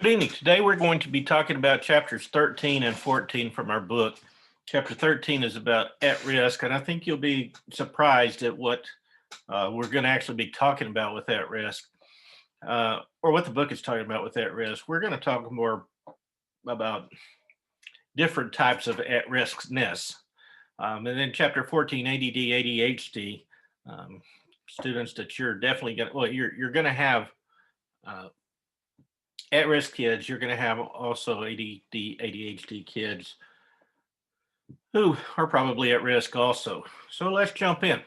Good evening. Today we're going to be talking about chapters 13 and 14 from our book. Chapter 13 is about at risk, and I think you'll be surprised at what we're going to actually be talking about with at risk, or what the book is talking about with at risk. We're going to talk more about different types of at riskness. And then chapter 14, ADD, ADHD, students that you're definitely going to, well, you're going to have at-risk kids, you're going to have also ADD, ADHD kids who are probably at risk also. So let's jump in.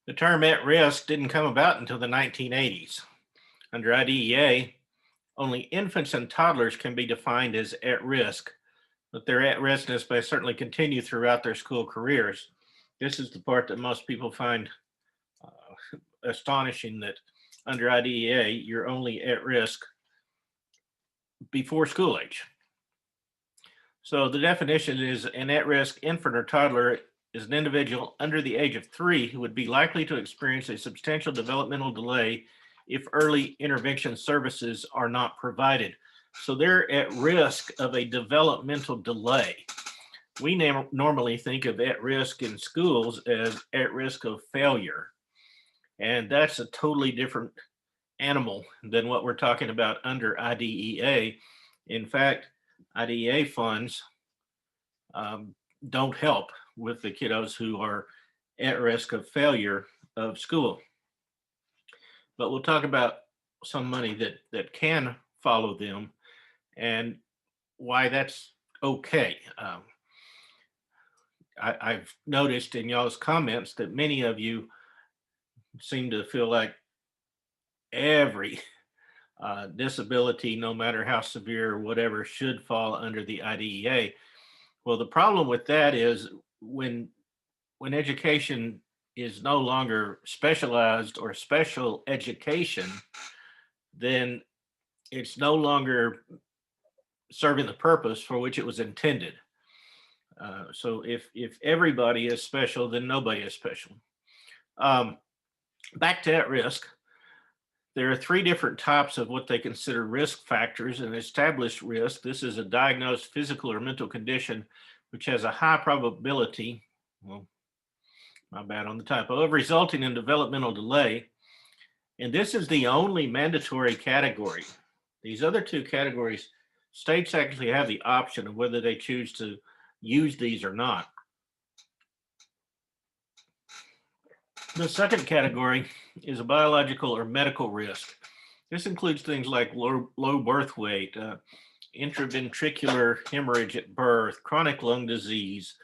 The term at risk didn't come about until the 1980s. Under IDEA, only infants and toddlers can be defined as at risk, but their at riskness may certainly continue throughout their school careers. This is the part that most people find astonishing, that under IDEA, you're only at risk before school age. So the definition is an at-risk infant or toddler is an individual under the age of 3 who would be likely to experience a substantial developmental delay if early intervention services are not provided. So they're at risk of a developmental delay. We normally think of at risk in schools as at risk of failure. And that's a totally different animal than what we're talking about under IDEA. In fact, IDEA funds don't help with the kiddos who are at risk of failure of school. But we'll talk about some money that can follow them and why that's okay. I've noticed in y'all's comments that many of you seem to feel like every disability, no matter how severe or whatever, should fall under the IDEA. Well, the problem with that is when education is no longer specialized or special education, then it's no longer serving the purpose for which it was intended. So if everybody is special, then nobody is special. Back to at risk. There are 3 different types of what they consider risk factors. An established risk, this is a diagnosed physical or mental condition which has a high probability, well, my bad on the typo, of resulting in developmental delay. And this is the only mandatory category. These other 2 categories, states actually have the option of whether they choose to use these or not. The second category is a biological or medical risk. This includes things like low birth weight, intraventricular hemorrhage at birth, chronic lung disease,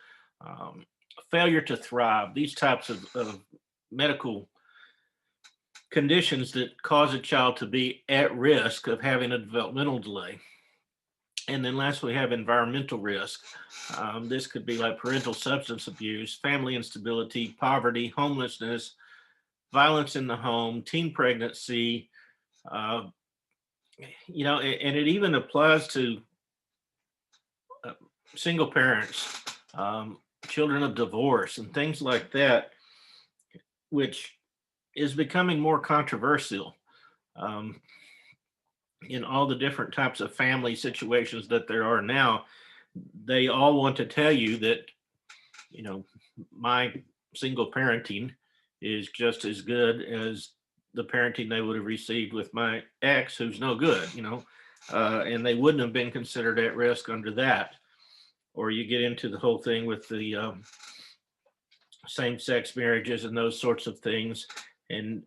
failure to thrive, these types of medical conditions that cause a child to be at risk of having a developmental delay. And then last, we have environmental risk. This could be like parental substance abuse, family instability, poverty, homelessness, violence in the home, teen pregnancy, and it even applies to single parents, children of divorce, and things like that, which is becoming more controversial. In all the different types of family situations that there are now, they all want to tell you that, my single parenting is just as good as the parenting they would have received with my ex, who's no good, and they wouldn't have been considered at risk under that. Or you get into the whole thing with the same-sex marriages and those sorts of things, and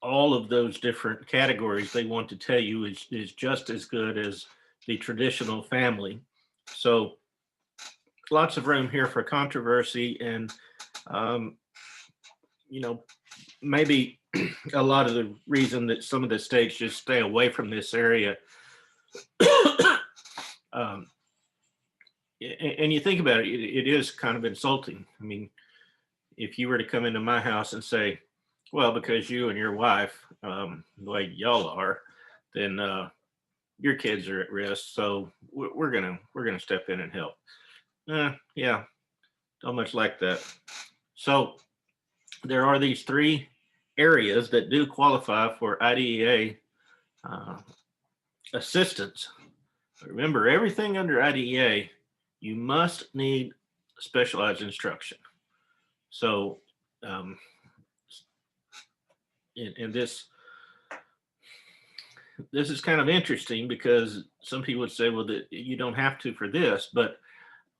all of those different categories they want to tell you is just as good as the traditional family. So lots of room here for controversy, and maybe a lot of the reason that some of the states just stay away from this area. And you think about it, it is kind of insulting. I mean, if you were to come into my house and say, well, because you and your wife, the way y'all are, then your kids are at risk. So we're gonna step in and help. Yeah, don't much like that. So there are these 3 areas that do qualify for IDEA assistance. Remember, everything under IDEA, you must need specialized instruction. So, and this is kind of interesting because some people would say, well, you don't have to for this, but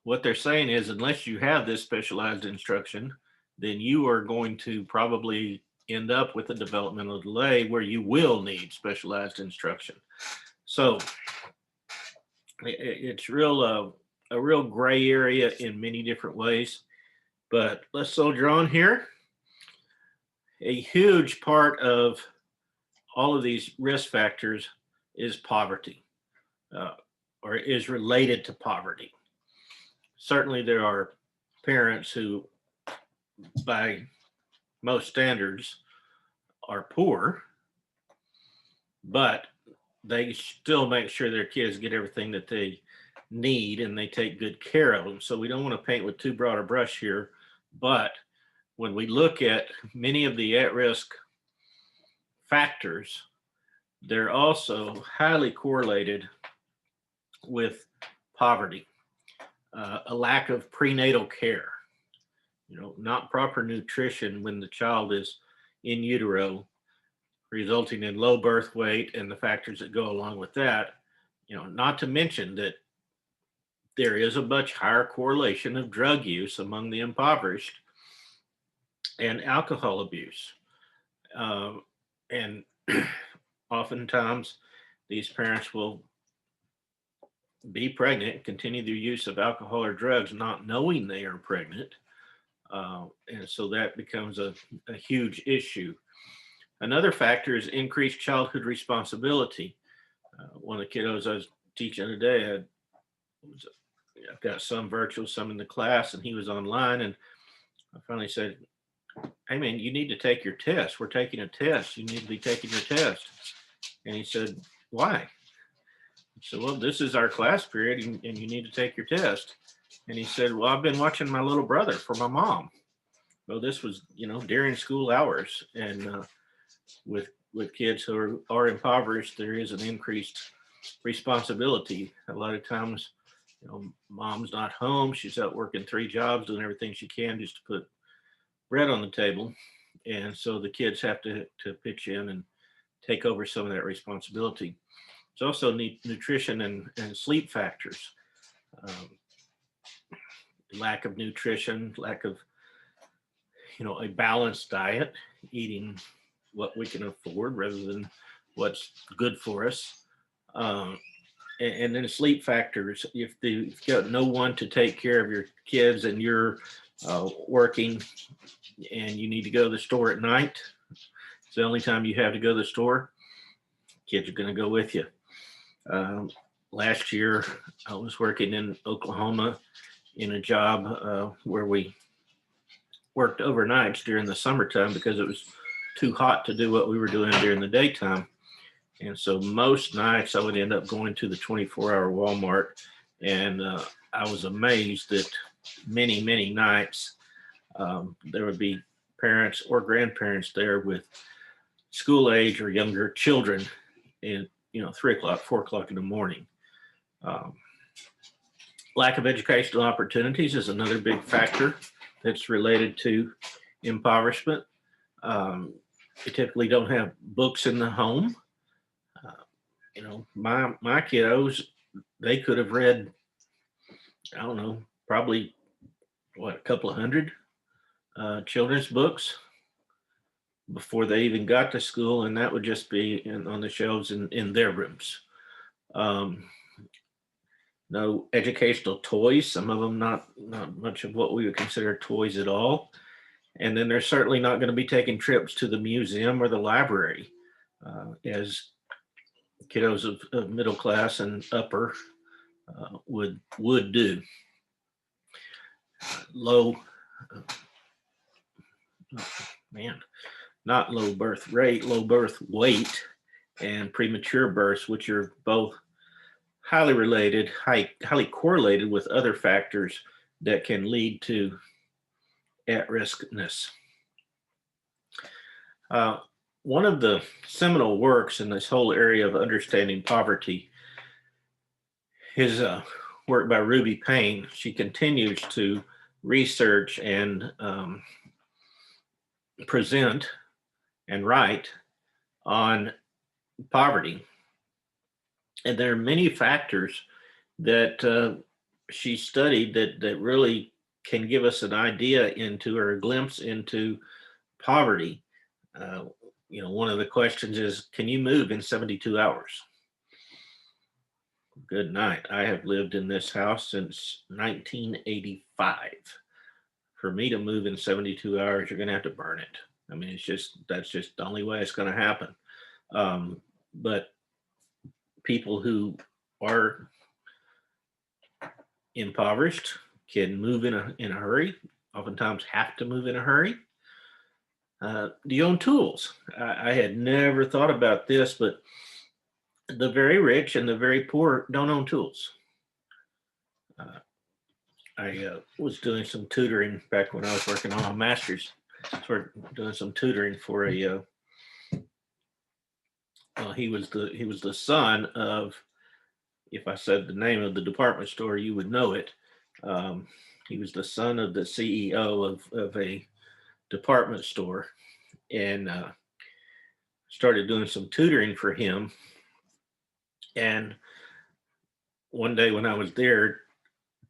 what they're saying is unless you have this specialized instruction, then you are going to probably end up with a developmental delay where you will need specialized instruction. So it's a real gray area in many different ways, but let's soldier on here. A huge part of all of these risk factors is poverty, or is related to poverty. Certainly there are parents who, by most standards, are poor, but they still make sure their kids get everything that they need and they take good care of them. So we don't want to paint with too broad a brush here, but when we look at many of the at-risk factors, they're also highly correlated with poverty, a lack of prenatal care, not proper nutrition when the child is in utero, resulting in low birth weight and the factors that go along with that, not to mention that there is a much higher correlation of drug use among the impoverished and alcohol abuse. And oftentimes these parents will be pregnant and continue their use of alcohol or drugs, not knowing they are pregnant. And so that becomes a huge issue. Another factor is increased childhood responsibility. One of the kiddos I was teaching today, I've got some virtual, some in the class, and he was online, and I finally said, hey man, you need to take your test. We're taking a test. You need to be taking your test. And he said, why? I said, well, this is our class period and you need to take your test. And he said, well, I've been watching my little brother for my mom. Well, this was, during school hours. And with kids who are impoverished, there is an increased responsibility. A lot of times, mom's not home. She's out working 3 jobs, doing everything she can just to put bread on the table. And so the kids have to pitch in and take over some of that responsibility. It's also nutrition and sleep factors. Lack of nutrition, lack of, a balanced diet, eating what we can afford rather than what's good for us. And then sleep factors. If you've got no one to take care of your kids and you're working and you need to go to the store at night, it's the only time you have to go to the store, kids are going to go with you. Last year, I was working in Oklahoma in a job where we worked overnights during the summertime because it was too hot to do what we were doing during the daytime. And so most nights I would end up going to the 24-hour Walmart, and I was amazed that many, many nights there would be parents or grandparents there with school age or younger children in 3 o'clock, 4 o'clock in the morning. Lack of educational opportunities is another big factor that's related to impoverishment. They typically don't have books in the home. My kiddos, they could have read, I don't know, probably a couple of hundred children's books before they even got to school, and that would just be on the shelves in their rooms. No educational toys, some of them not much of what we would consider toys at all. And then they're certainly not going to be taking trips to the museum or the library as kiddos of middle class and upper would do. Low, not low birth rate, low birth weight, and premature births, which are both highly related, highly correlated with other factors that can lead to at-riskness. Uh, One of the seminal works in this whole area of understanding poverty is work by Ruby Payne. She continues to research and present and write on poverty. And there are many factors that she studied that really can give us an idea into or a glimpse into poverty. Uh, one of the questions is, can you move in 72 hours? Good night. I have lived in this house since 1985. For me to move in 72 hours, you're going to have to burn it. I mean, that's just the only way it's going to happen. But people who are impoverished can move in a hurry, oftentimes have to move in a hurry. Do you own tools? I had never thought about this, but the very rich and the very poor don't own tools. I was doing some tutoring back when I was working on a master's, sort of doing some tutoring for a. He was the son of, if I said the name of the department store, you would know it. He was the son of the CEO of a department store, and started doing some tutoring for him. And one day when I was there,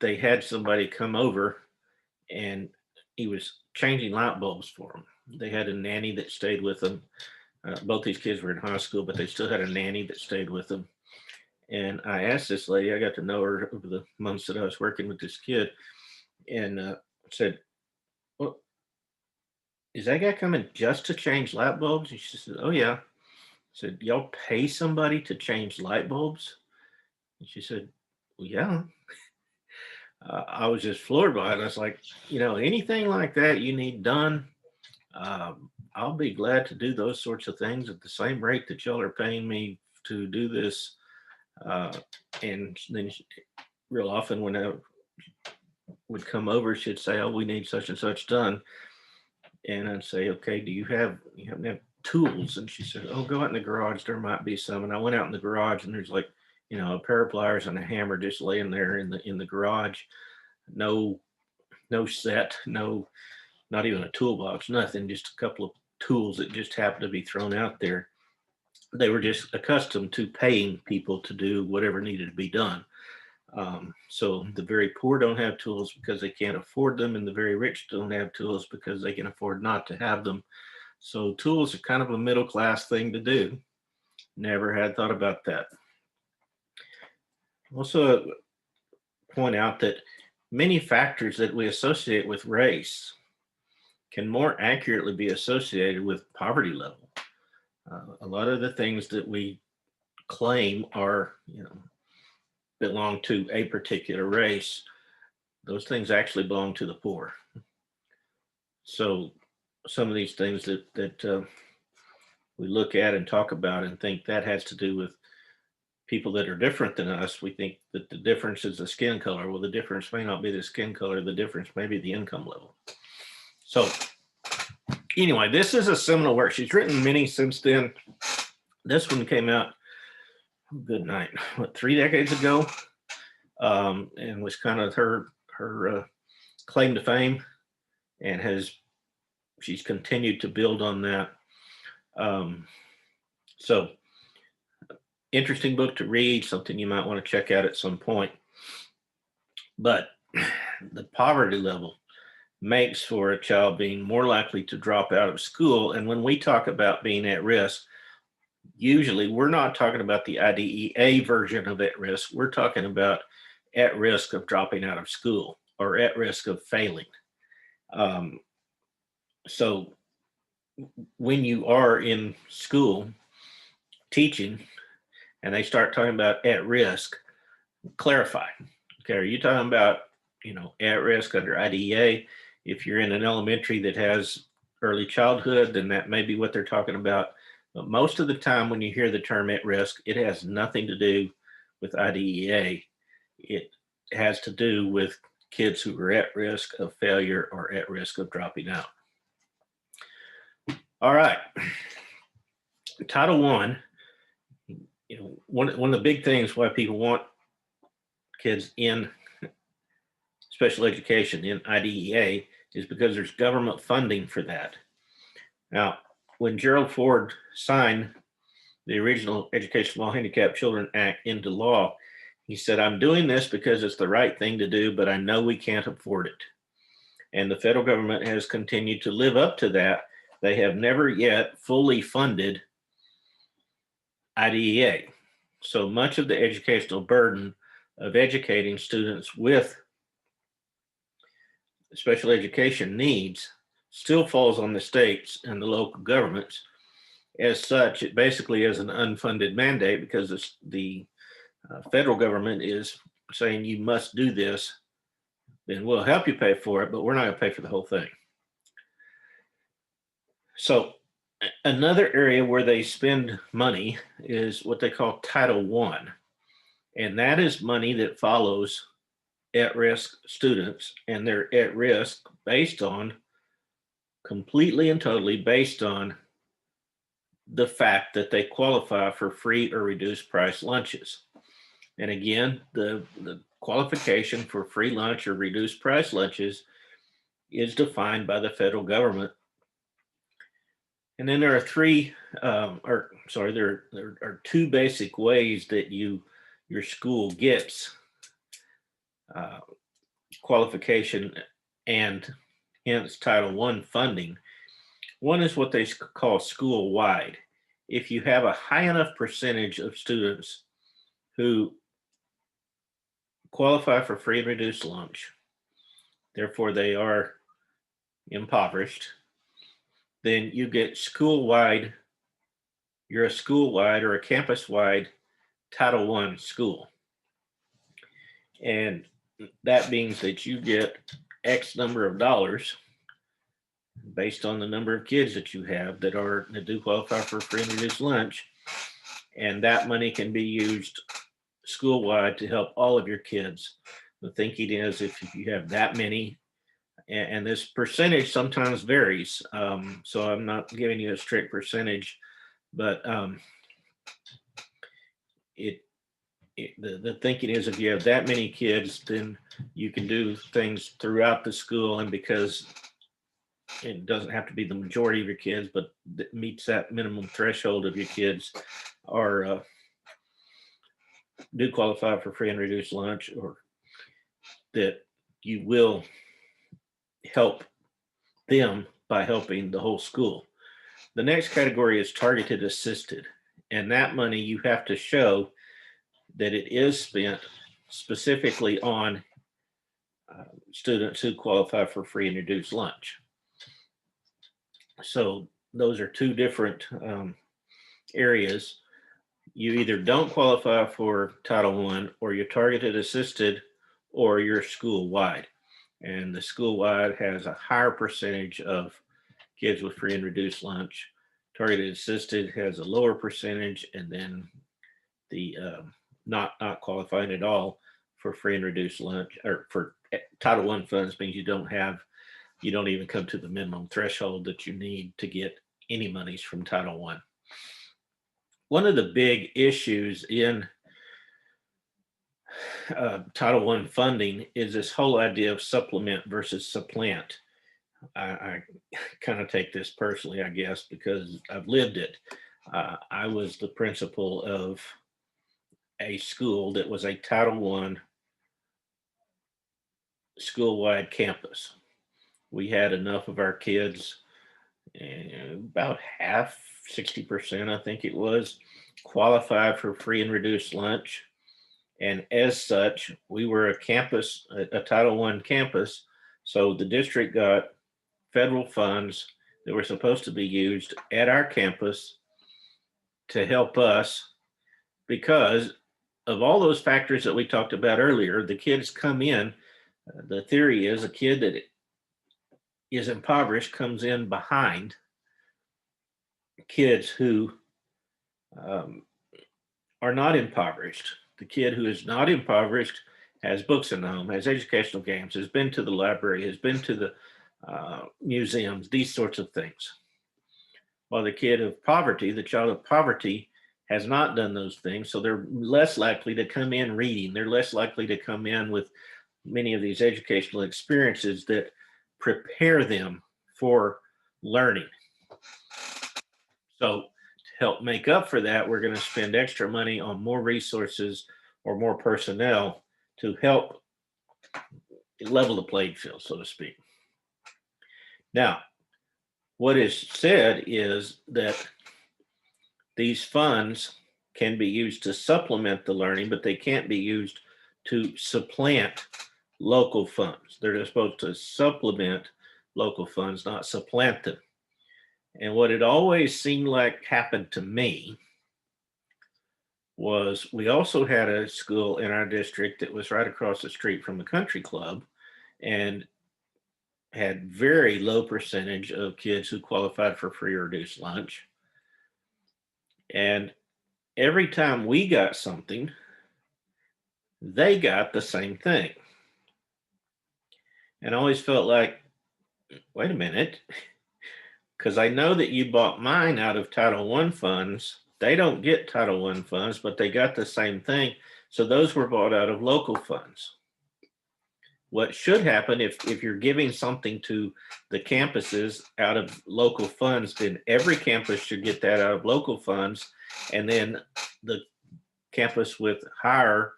they had somebody come over, and he was changing light bulbs for them. They had a nanny that stayed with them. Both these kids were in high school, but they still had a nanny that stayed with them. And I asked this lady, I got to know her over the months that I was working with this kid, and said, well, is that guy coming just to change light bulbs? And she said, oh, yeah. I said, y'all pay somebody to change light bulbs? And she said, well, yeah. I was just floored by it. I was like, anything like that you need done, I'll be glad to do those sorts of things at the same rate that y'all are paying me to do this. And then real often when I would come over, she'd say, oh, we need such and such done. And I'd say, okay, do you have tools? And she said, oh, go out in the garage. There might be some. And I went out in the garage, and there's like, a pair of pliers and a hammer just laying there in the garage. No set, not even a toolbox, nothing, just a couple of tools that just happened to be thrown out there. They were just accustomed to paying people to do whatever needed to be done. So the very poor don't have tools because they can't afford them, and the very rich don't have tools because they can afford not to have them. So tools are kind of a middle class thing to do. Never had thought about that. Also point out that many factors that we associate with race can more accurately be associated with poverty level. A lot of the things that we claim are, belong to a particular race, those things actually belong to the poor. So some of these things that we look at and talk about and think that has to do with people that are different than us, we think that the difference is the skin color. Well, the difference may not be the skin color. The difference may be the income level. So anyway, this is a seminal work. She's written many since then. This one came out, good night, 3 decades ago, and was kind of her claim to fame, and she's continued to build on that. So interesting book to read, something you might want to check out at some point. But the poverty level makes for a child being more likely to drop out of school. And when we talk about being at risk, usually we're not talking about the IDEA version of at risk. We're talking about at risk of dropping out of school or at risk of failing. So when you are in school teaching and they start talking about at risk, clarify. Okay, are you talking about, at risk under IDEA? If you're in an elementary that has early childhood, then that may be what they're talking about. But most of the time when you hear the term at risk, it has nothing to do with IDEA. It has to do with kids who are at risk of failure or at risk of dropping out. All right. Title I, one of the big things why people want kids in special education in IDEA is because there's government funding for that. Now, when Gerald Ford signed the original Education for All Handicapped Children Act into law, he said, I'm doing this because it's the right thing to do, but I know we can't afford it. And the federal government has continued to live up to that. They have never yet fully funded IDEA. So much of the educational burden of educating students with special education needs still falls on the states and the local governments. As such, it basically is an unfunded mandate because the federal government is saying you must do this, then we'll help you pay for it, but we're not going to pay for the whole thing. So another area where they spend money is what they call Title I. And that is money that follows at-risk students, and they're at risk completely and totally based on the fact that they qualify for free or reduced price lunches. And again, the qualification for free lunch or reduced price lunches is defined by the federal government. And then there are there are two basic ways that your school gets qualification and hence Title I funding. One is what they call school-wide. If you have a high enough percentage of students who qualify for free and reduced lunch, therefore they are impoverished, then you get school-wide, you're a school-wide or a campus-wide Title I school. And that means that you get X number of dollars based on the number of kids that you have that do qualify for free and reduced lunch. And that money can be used school-wide to help all of your kids. The thinking is if you have that many, and this percentage sometimes varies, so I'm not giving you a strict percentage, but the thinking is if you have that many kids, then you can do things throughout the school, and because it doesn't have to be the majority of your kids, but that meets that minimum threshold of your kids are do qualify for free and reduced lunch, or that you will help them by helping the whole school. The next category is targeted assisted, and that money you have to show that it is spent specifically on students who qualify for free and reduced lunch. So those are two different areas. You either don't qualify for Title I, or you're targeted assisted, or you're school-wide. And the school-wide has a higher percentage of kids with free and reduced lunch. Targeted assisted has a lower percentage, and then the not qualifying at all for free and reduced lunch, or for Title I funds, means you don't even come to the minimum threshold that you need to get any monies from Title I. One of the big issues in Title I funding is this whole idea of supplement versus supplant. I kind of take this personally, I guess, because I've lived it. I was the principal of a school that was a Title I school-wide campus. We had enough of our kids, about half, 60%, I think it was, qualify for free and reduced lunch. And as such, we were a campus, a Title I campus. So the district got federal funds that were supposed to be used at our campus to help us, because of all those factors that we talked about earlier. The kids come in, the theory is a kid that is impoverished comes in behind kids who are not impoverished. The kid who is not impoverished has books in the home, has educational games, has been to the library, has been to the museums, these sorts of things. while the kid of poverty, the child of poverty, has not done those things. So they're less likely to come in reading. They're less likely to come in with many of these educational experiences that prepare them for learning. So to help make up for that, we're going to spend extra money on more resources or more personnel to help level the playing field, so to speak. Now, what is said is that these funds can be used to supplement the learning, but they can't be used to supplant local funds. They're supposed to supplement local funds, not supplant them. And what it always seemed like happened to me was we also had a school in our district that was right across the street from the country club and had very low percentage of kids who qualified for free or reduced lunch. And every time we got something, they got the same thing. And I always felt like, wait a minute, because I know that you bought mine out of Title I funds. They don't get Title I funds, but they got the same thing. So those were bought out of local funds. What should happen if you're giving something to the campuses out of local funds, then every campus should get that out of local funds. And then the campus with higher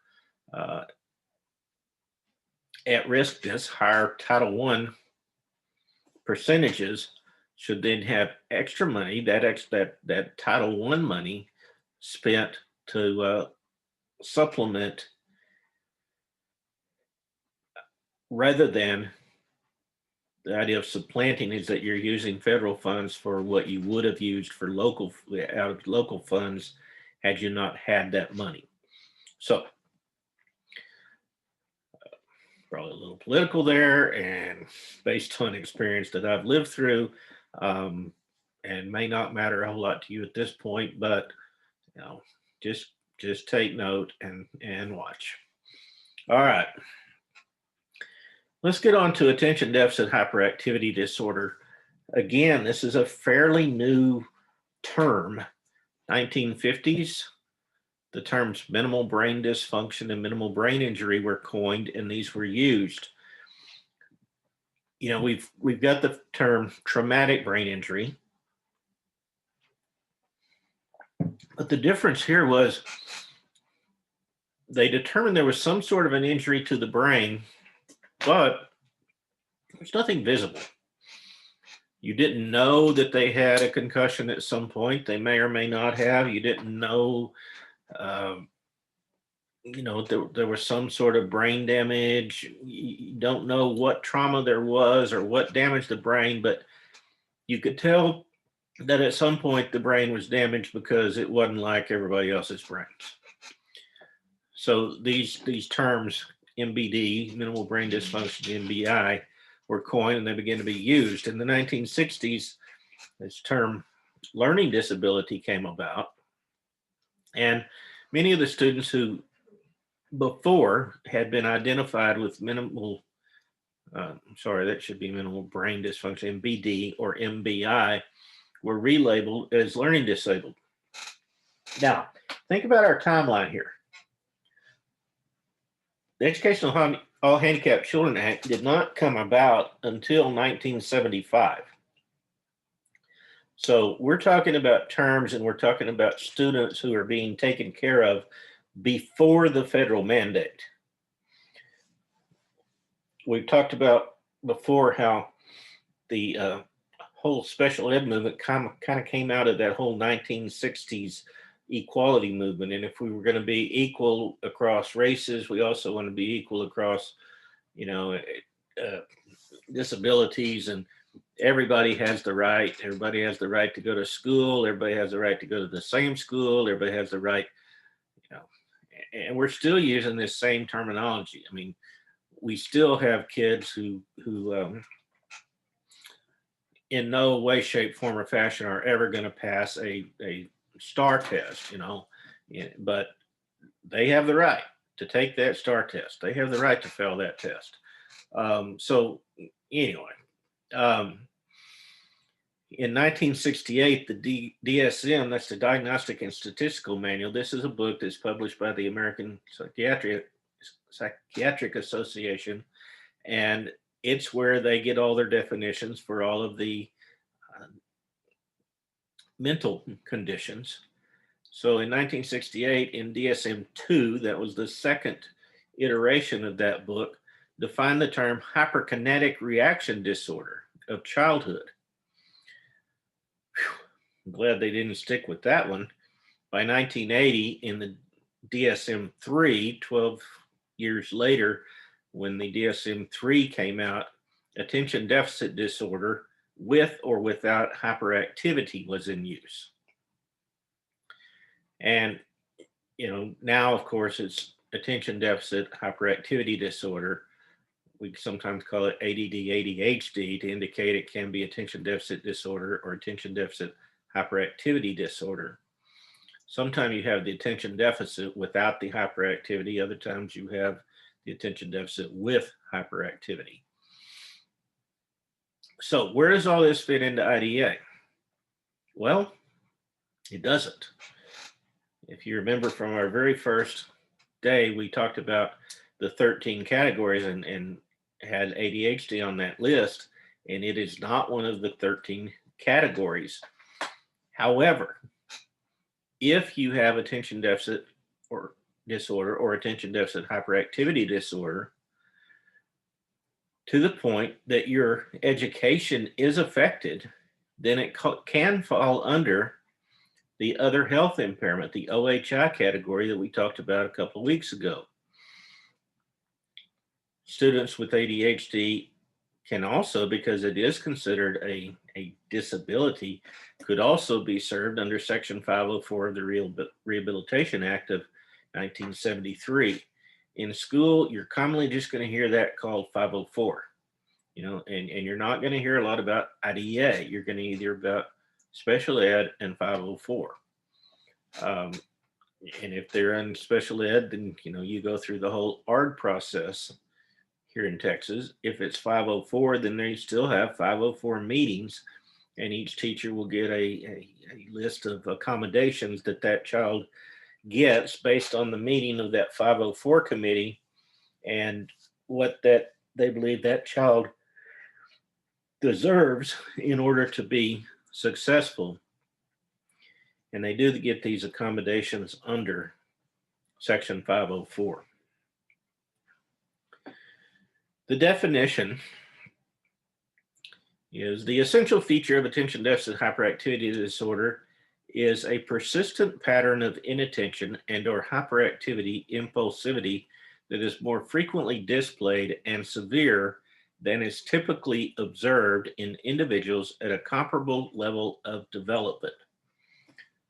at-riskness, higher Title I percentages should then have extra money, that Title I money spent to supplement, rather than the idea of supplanting is that you're using federal funds for what you would have used for local, out of local funds had you not had that money. So probably a little political there, and based on experience that I've lived through, and may not matter a whole lot to you at this point, but you know, just take note and watch. All right, let's get on to attention deficit hyperactivity disorder. Again, this is a fairly new term. 1950s, the terms minimal brain dysfunction and minimal brain injury were coined, and these were used. You know, we've got the term traumatic brain injury, but the difference here was they determined there was some sort of an injury to the brain, but there's nothing visible. You didn't know that they had a concussion at some point. They may or may not have. You didn't know, you know, there was some sort of brain damage. You don't know what trauma there was or what damaged the brain, but you could tell that at some point the brain was damaged because it wasn't like everybody else's brains. So these terms, MBD, minimal brain dysfunction, MBI, were coined and they began to be used. In the 1960s, this term learning disability came about. And many of the students who before had been identified with minimal, that should be minimal brain dysfunction, MBD or MBI, were relabeled as learning disabled. Now, think about our timeline here. The Educational All Handicapped Children Act did not come about until 1975. So we're talking about terms and we're talking about students who are being taken care of before the federal mandate. We've talked about before how the whole special ed movement kind of came out of that whole 1960s equality movement. And if we were going to be equal across races, we also want to be equal across, you know, disabilities, and everybody has the right to go to school. Everybody has the right to go to the same school. Everybody has the right, you know, and we're still using this same terminology. I mean, we still have kids who in no way, shape, form, or fashion are ever going to pass a STAR test, you know, but they have the right to take that STAR test. They have the right to fail that test. So anyway, In 1968, the DSM, that's the Diagnostic and Statistical Manual. This is a book that's published by the American Psychiatric Association, and it's where they get all their definitions for all of the uh, mental conditions. So in 1968, in DSM-2, that was the second iteration of that book, defined the term hyperkinetic reaction disorder of childhood. Whew, I'm glad they didn't stick with that one. By 1980, in the DSM-3, 12 years later, when the DSM-3 came out, attention deficit disorder with or without hyperactivity was in use. And now, of course, it's attention deficit hyperactivity disorder. We sometimes call it ADD, ADHD to indicate it can be attention deficit disorder or attention deficit hyperactivity disorder. Sometimes you have the attention deficit without the hyperactivity. Other times you have the attention deficit with hyperactivity. So where does all this fit into IDA? Well, it doesn't. If you remember from our very first day, we talked about the 13 categories and had ADHD on that list, and it is not one of the 13 categories. However, if you have attention deficit or disorder or attention deficit hyperactivity disorder to the point that your education is affected, then it can fall under the other health impairment, the OHI category that we talked about a couple of weeks ago. Students with ADHD can also, because it is considered a disability, could also be served under Section 504 of the Rehabilitation Act of 1973. In school, you're commonly just going to hear that called 504, and you're not going to hear a lot about IDEA. You're going to hear about special ed and 504. And if they're in special ed, then, you go through the whole ARD process here in Texas. If it's 504, then they still have 504 meetings, and each teacher will get a list of accommodations that child gets based on the meeting of that 504 committee and what that they believe that child deserves in order to be successful. And they do get these accommodations under Section 504. The definition is the essential feature of attention deficit hyperactivity disorder is a persistent pattern of inattention and or hyperactivity impulsivity that is more frequently displayed and severe than is typically observed in individuals at a comparable level of development.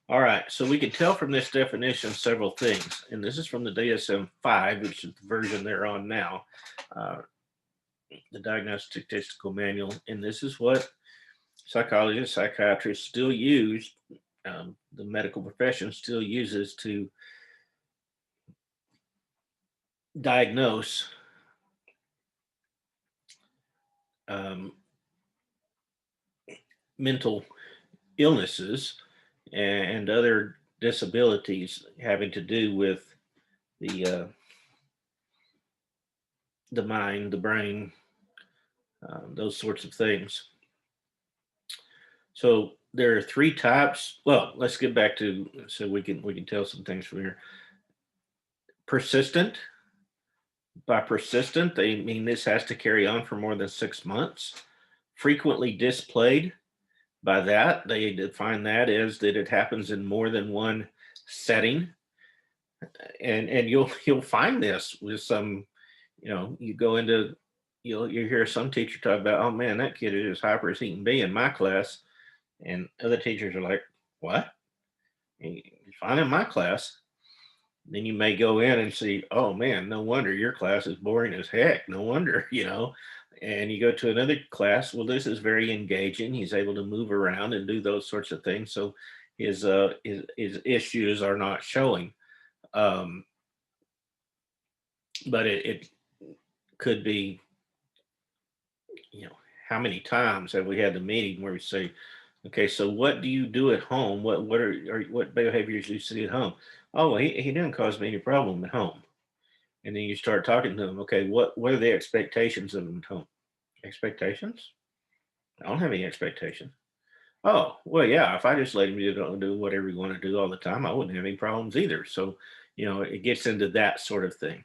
All right, so we can tell from this definition several things, and this is from the DSM-5, which is the version they're on now, the Diagnostic Statistical Manual, and this is what psychologists, psychiatrists still use, the medical profession still uses to diagnose mental illnesses and other disabilities having to do with the mind, the brain, those sorts of things. So there are three types. Well, let's get back to so we can tell some things from here. Persistent. By persistent, they mean this has to carry on for more than 6 months. Frequently displayed. By that, they define that as that it happens in more than one setting. And you'll find this with some, you go into you hear some teacher talk about, oh man, that kid is as hyper as he can be in my class, and other teachers are like, what? He's fine in my class. Then you may go in and see, oh man, no wonder your class is boring as heck. No wonder, And you go to another class. Well, this is very engaging. He's able to move around and do those sorts of things. So his issues are not showing. But it could be, how many times have we had the meeting where we say, Okay, so what do you do at home? What behaviors do you see at home? Oh, well, he didn't cause me any problem at home. And then you start talking to them. Okay, what are the expectations of them at home? Expectations? I don't have any expectations. Oh, well, yeah, if I just let him do whatever you want to do all the time, I wouldn't have any problems either. So, it gets into that sort of thing.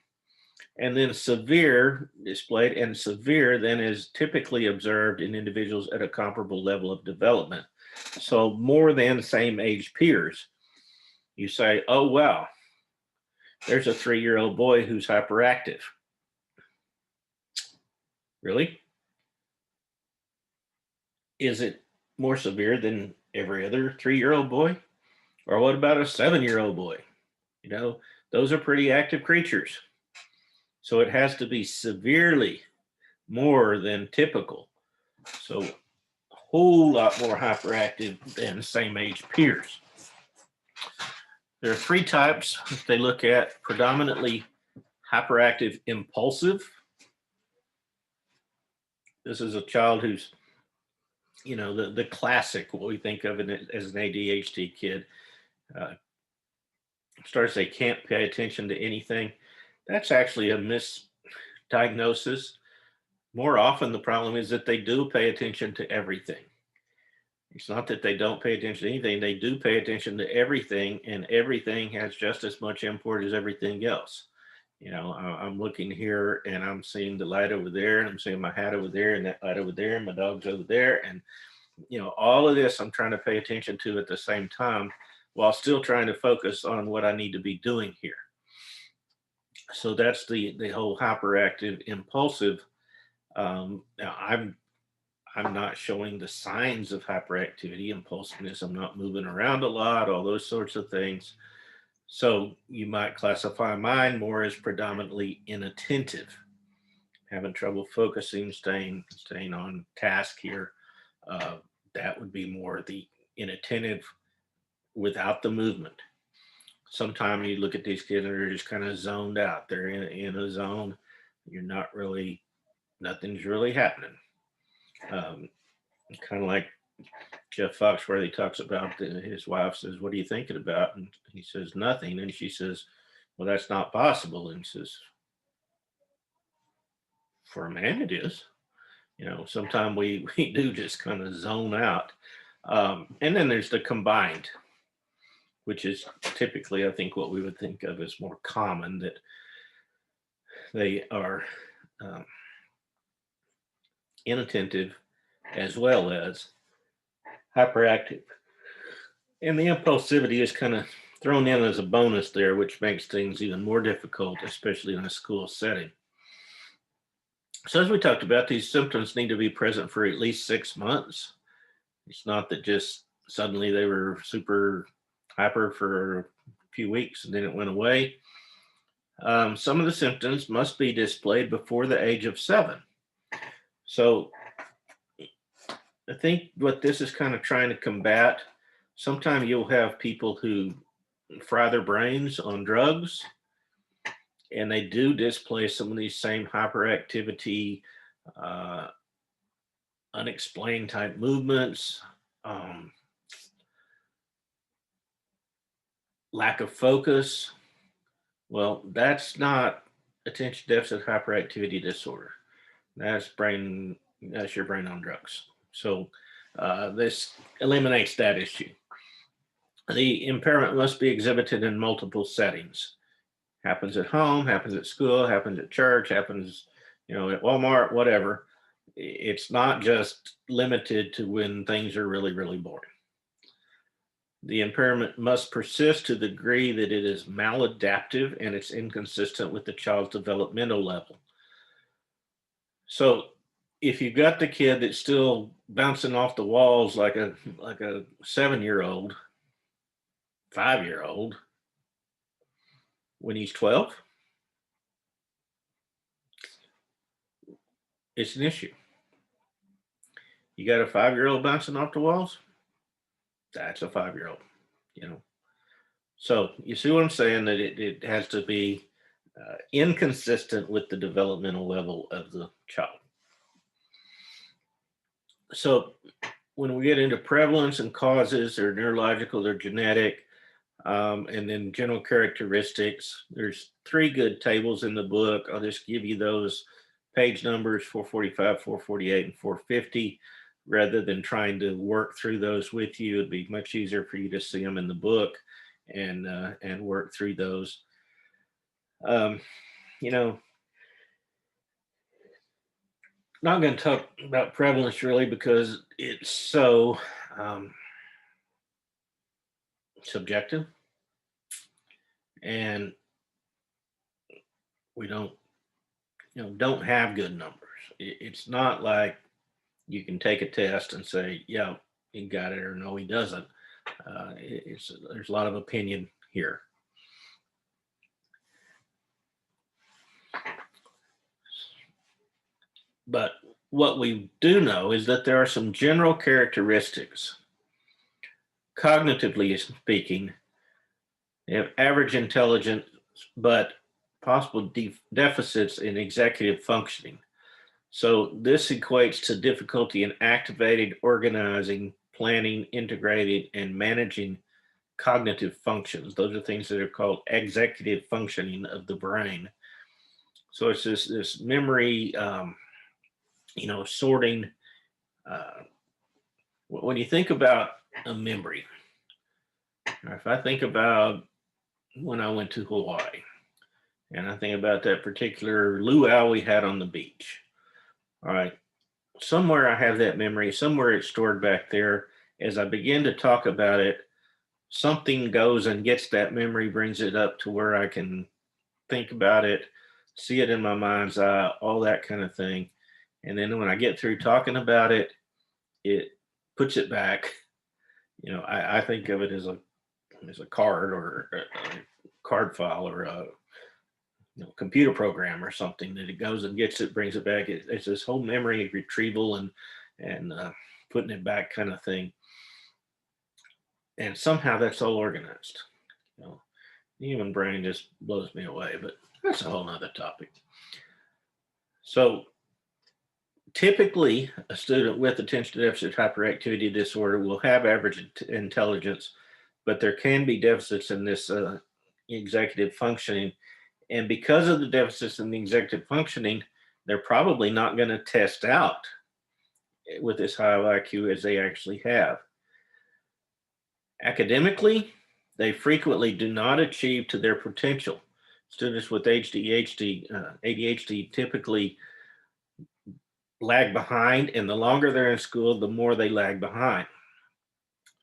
And then severe displayed, and severe then is typically observed in individuals at a comparable level of development. So more than same age peers. You say, oh, well, there's a 3-year-old boy who's hyperactive. Really? Is it more severe than every other 3-year-old boy? Or what about a 7-year-old boy? You know, those are pretty active creatures. So it has to be severely more than typical. So a whole lot more hyperactive than same age peers. There are 3 types they look at: predominantly hyperactive impulsive. This is a child who's, the classic, what we think of as an ADHD kid. Uh, Starts, they can't pay attention to anything. That's actually a misdiagnosis. More often, the problem is that they do pay attention to everything. It's not that they don't pay attention to anything, they do pay attention to everything, and everything has just as much import as everything else. I'm looking here and I'm seeing the light over there, and I'm seeing my hat over there, and that light over there, and my dog's over there. And, all of this I'm trying to pay attention to at the same time while still trying to focus on what I need to be doing here. So that's the whole hyperactive impulsive. Now I'm not showing the signs of hyperactivity, impulsiveness. I'm not moving around a lot, all those sorts of things. So you might classify mine more as predominantly inattentive, having trouble focusing, staying on task here. Uh, that would be more the inattentive without the movement. Sometimes you look at these kids and they're just kind of zoned out. They're in a zone. You're not really, nothing's really happening. Um, Kind of like Jeff Foxworthy talks about, his wife says, "What are you thinking about?" And he says, "Nothing." And she says, "Well, that's not possible." And he says, "For a man, it is." Sometimes we do just kind of zone out. And then there's the combined, which is typically, I think, what we would think of as more common, that they are um, inattentive as well as hyperactive. And the impulsivity is kind of thrown in as a bonus there, which makes things even more difficult, especially in a school setting. So, as we talked about, these symptoms need to be present for at least 6 months. It's not that just suddenly they were super hyper for a few weeks and then it went away. Some of the symptoms must be displayed before the age of 7. So, I think what this is kind of trying to combat, sometimes you'll have people who fry their brains on drugs, and they do display some of these same hyperactivity, uh, unexplained type movements, um, lack of focus. Well, that's not attention deficit hyperactivity disorder. That's your brain on drugs. So this eliminates that issue. The impairment must be exhibited in multiple settings. Happens at home, happens at school, happens at church, happens, at Walmart, whatever. It's not just limited to when things are really, really boring. The impairment must persist to the degree that it is maladaptive and it's inconsistent with the child's developmental level. So if you've got the kid that's still bouncing off the walls like a 7-year-old, 5-year-old, when he's 12, it's an issue. You got a 5-year-old bouncing off the walls, that's a 5-year-old, you know. So you see what I'm saying, that it has to be inconsistent with the developmental level of the child. So when we get into prevalence and causes, they're neurological, they're genetic, and then general characteristics. There's three good tables in the book. I'll just give you those page numbers: 445, 448, and 450. Rather than trying to work through those with you, it'd be much easier for you to see them in the book and work through those. Um, you know, not going to talk about prevalence really because it's so subjective, and we don't have good numbers. It's not like you can take a test and say, yeah, he got it, or no, he doesn't. There's a lot of opinion here. But what we do know is that there are some general characteristics. Cognitively speaking, they have average intelligence, but possible deficits in executive functioning. So this equates to difficulty in activating, organizing, planning, integrating, and managing cognitive functions. Those are things that are called executive functioning of the brain. So it's this memory, sorting. Uh, when you think about a memory, or if I think about when I went to Hawaii, and I think about that particular luau we had on the beach. All right, somewhere I have that memory, somewhere it's stored back there. As I begin to talk about it, something goes and gets that memory, brings it up to where I can think about it, see it in my mind's eye, all that kind of thing. And then when I get through talking about it, it puts it back. I think of it as a card or a card file or a computer program or something that it goes and gets it, brings it back. It's this whole memory retrieval and putting it back kind of thing. And somehow that's all organized. The human brain just blows me away, but that's a whole nother topic. So typically, a student with attention deficit hyperactivity disorder will have average intelligence, but there can be deficits in this executive functioning. And because of the deficits in the executive functioning, they're probably not going to test out with this high IQ as they actually have. Academically, they frequently do not achieve to their potential. Students with ADHD typically lag behind, and the longer they're in school, the more they lag behind.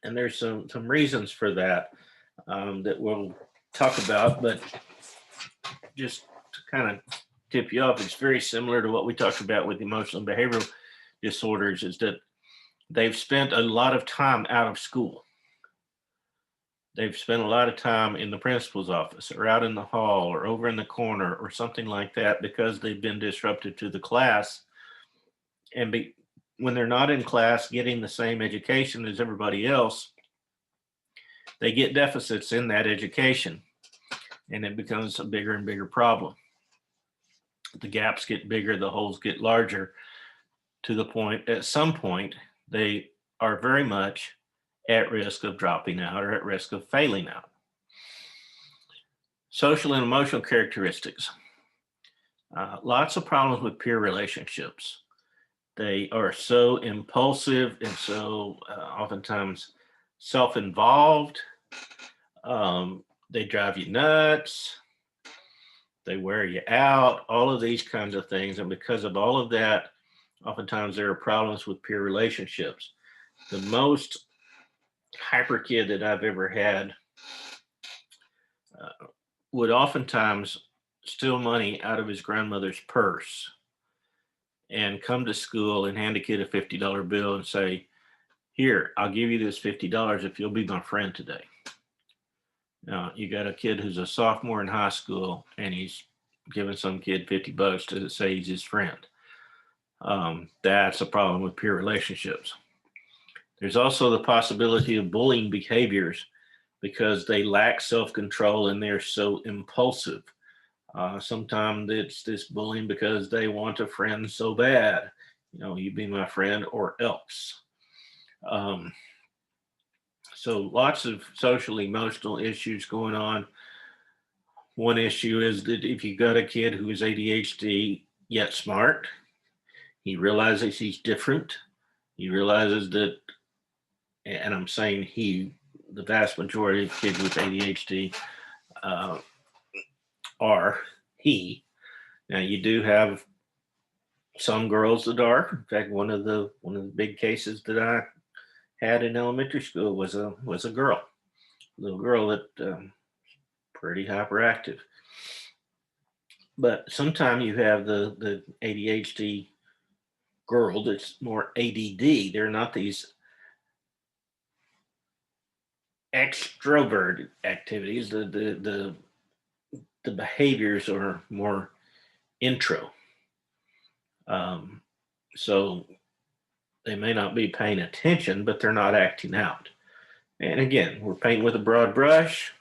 And there's some reasons for that that we'll talk about, but just to kind of tip you off, it's very similar to what we talked about with emotional and behavioral disorders, is that they've spent a lot of time out of school. They've spent a lot of time in the principal's office or out in the hall or over in the corner or something like that because they've been disruptive to the class. And when they're not in class getting the same education as everybody else, they get deficits in that education, and it becomes a bigger and bigger problem. The gaps get bigger, the holes get larger, to the point, at some point, they are very much at risk of dropping out or at risk of failing out. Social and emotional characteristics. Lots of problems with peer relationships. They are so impulsive and so oftentimes self-involved. They drive you nuts. They wear you out, all of these kinds of things. And because of all of that, oftentimes there are problems with peer relationships. The most hyper kid that I've ever had would oftentimes steal money out of his grandmother's purse and come to school and hand a kid a $50 bill and say, "Here, I'll give you this $50 if you'll be my friend today." Now, you got a kid who's a sophomore in high school and he's giving some kid $50 to say he's his friend. That's a problem with peer relationships. There's also the possibility of bullying behaviors because they lack self-control and they're so impulsive. Sometimes it's this bullying because they want a friend so bad. You be my friend or else. So lots of social emotional issues going on. One issue is that if you got a kid who is ADHD yet smart, he realizes he's different. He realizes that, and I'm saying he, the vast majority of kids with ADHD uh, are he. Now you do have some girls that are. In fact, one of the big cases that I had in elementary school was a girl, little girl that pretty hyperactive. But sometimes you have the ADHD girl that's more ADD. They're not these extrovert activities. The behaviors are more intro. Um, so they may not be paying attention, but they're not acting out. And again, we're painting with a broad brush.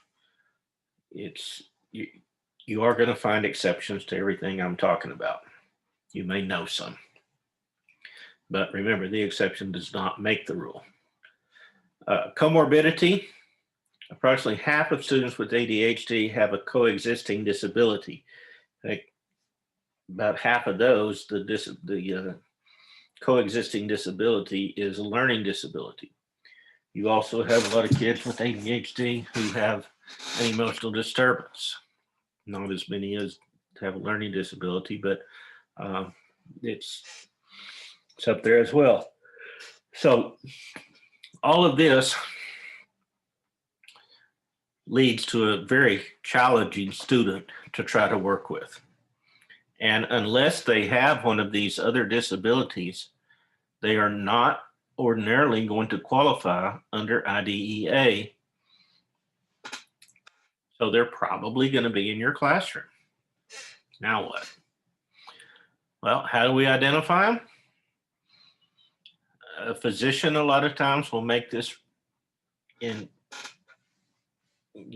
It's you are going to find exceptions to everything I'm talking about. You may know some, but remember, the exception does not make the rule. Comorbidity. Approximately half of students with ADHD have a coexisting disability. Like about half of those, the coexisting disability is a learning disability. You also have a lot of kids with ADHD who have an emotional disturbance. Not as many as have a learning disability, but it's up there as well. So all of this leads to a very challenging student to try to work with. And unless they have one of these other disabilities, they are not ordinarily going to qualify under IDEA. So they're probably going to be in your classroom. Now what? Well, how do we identify them? A physician a lot of times will make this in.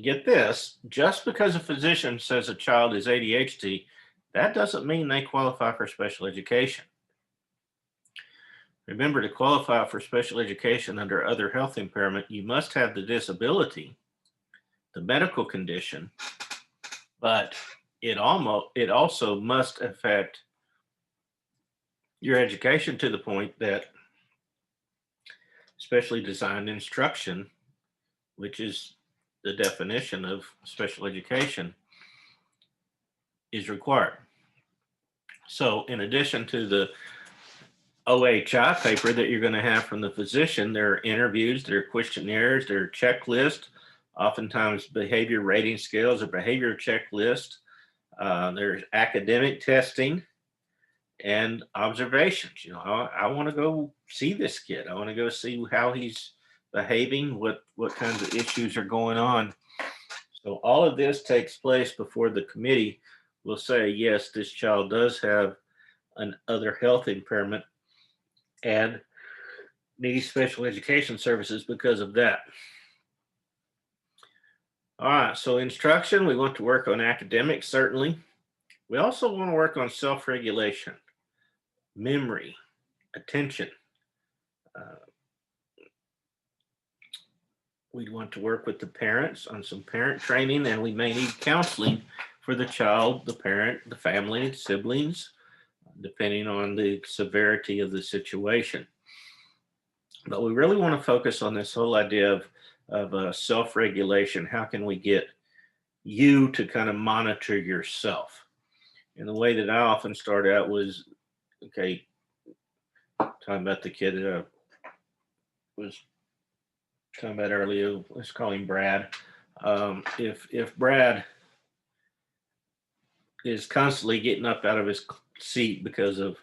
Get this, just because a physician says a child is ADHD, that doesn't mean they qualify for special education. Remember, to qualify for special education under other health impairment, you must have the disability, the medical condition, but it also must affect your education to the point that specially designed instruction, which is the definition of special education, is required. So in addition to the OHI paper that you're going to have from the physician, there are interviews, there are questionnaires, there are checklists, oftentimes behavior rating scales or behavior checklist. There's academic testing and observations. You know, I want to go see this kid. I want to go see how he's behaving, what kinds of issues are going on. So all of this takes place before the committee will say, yes, this child does have an other health impairment and needs special education services because of that. All right, so instruction, we want to work on academics, certainly. We also want to work on self-regulation, memory, attention. We want to work with the parents on some parent training, and we may need counseling for the child, the parent, the family, siblings, depending on the severity of the situation. But we really want to focus on this whole idea of self-regulation. How can we get you to kind of monitor yourself? And the way that I often start out was, okay, talking about the kid that I was talking about earlier, let's call him Brad. If Brad is constantly getting up out of his seat because of